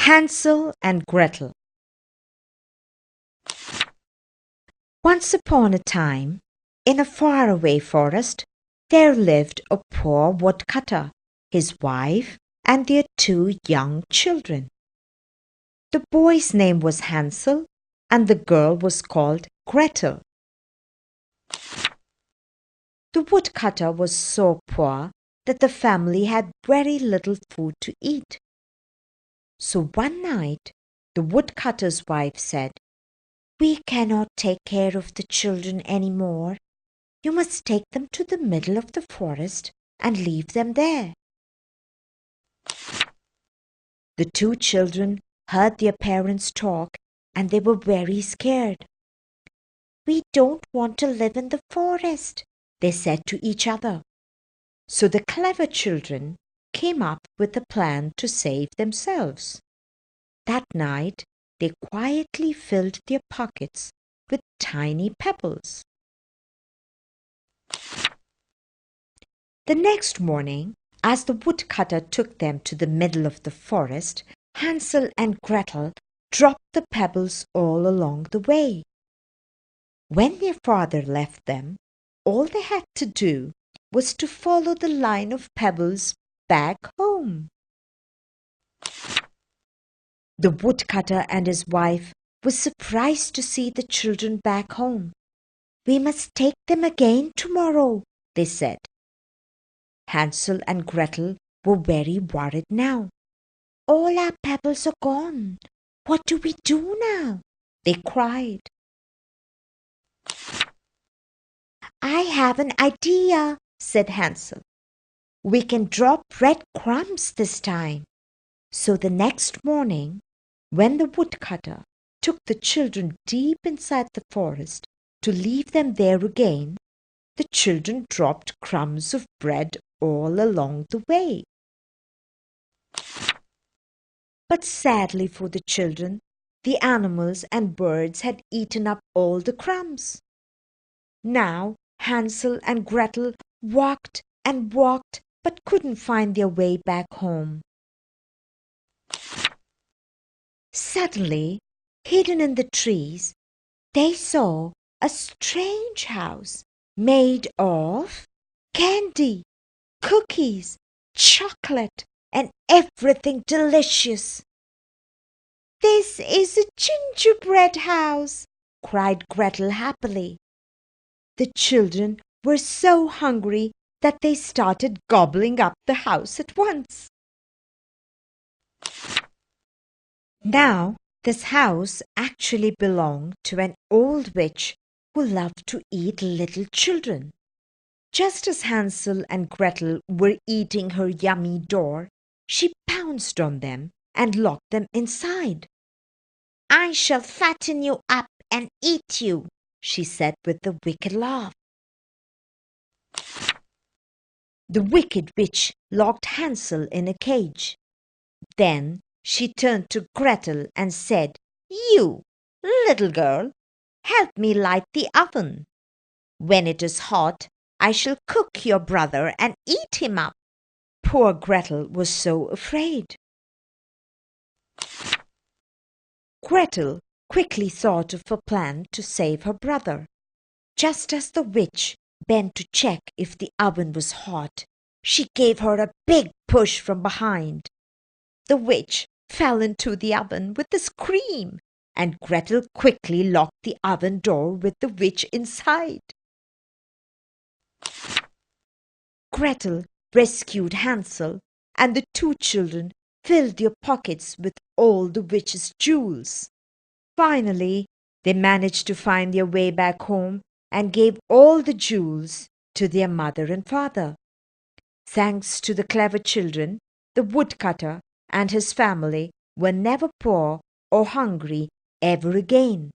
Hansel and Gretel. Once upon a time, in a faraway forest, there lived a poor woodcutter, his wife, and their 2 young children. The boy's name was Hansel, and the girl was called Gretel. The woodcutter was so poor that the family had very little food to eat. So one night, the woodcutter's wife said, "We cannot take care of the children any more. You must take them to the middle of the forest and leave them there." The 2 children heard their parents talk, and they were very scared. "We don't want to live in the forest," they said to each other. So the clever children came up with a plan to save themselves. That night, they quietly filled their pockets with tiny pebbles. The next morning, as the woodcutter took them to the middle of the forest, Hansel and Gretel dropped the pebbles all along the way. When their father left them, all they had to do was to follow the line of pebbles back home. The woodcutter and his wife were surprised to see the children back home. "We must take them again tomorrow," they said. Hansel and Gretel were very worried now. "All our pebbles are gone. What do we do now?" they cried. "I have an idea," said Hansel. "We can drop bread crumbs this time." So the next morning, when the woodcutter took the children deep inside the forest to leave them there again, the children dropped crumbs of bread all along the way. But sadly for the children, the animals and birds had eaten up all the crumbs. Now Hansel and Gretel walked and walked but couldn't find their way back home. Suddenly, hidden in the trees, they saw a strange house made of candy, cookies, chocolate, and everything delicious. "This is a gingerbread house," cried Gretel happily. The children were so hungry that they started gobbling up the house at once. Now, this house actually belonged to an old witch who loved to eat little children. Just as Hansel and Gretel were eating her yummy door, she pounced on them and locked them inside. "I shall fatten you up and eat you," she said with a wicked laugh. The wicked witch locked Hansel in a cage. Then she turned to Gretel and said, "You, little girl, help me light the oven. When it is hot, I shall cook your brother and eat him up." Poor Gretel was so afraid. Gretel quickly thought of a plan to save her brother. Just as the witch bent to check if the oven was hot, she gave her a big push from behind. The witch fell into the oven with a scream, and Gretel quickly locked the oven door with the witch inside. Gretel rescued Hansel, and the 2 children filled their pockets with all the witch's jewels. Finally, they managed to find their way back home and gave all the jewels to their mother and father. Thanks to the clever children, the woodcutter and his family were never poor or hungry ever again.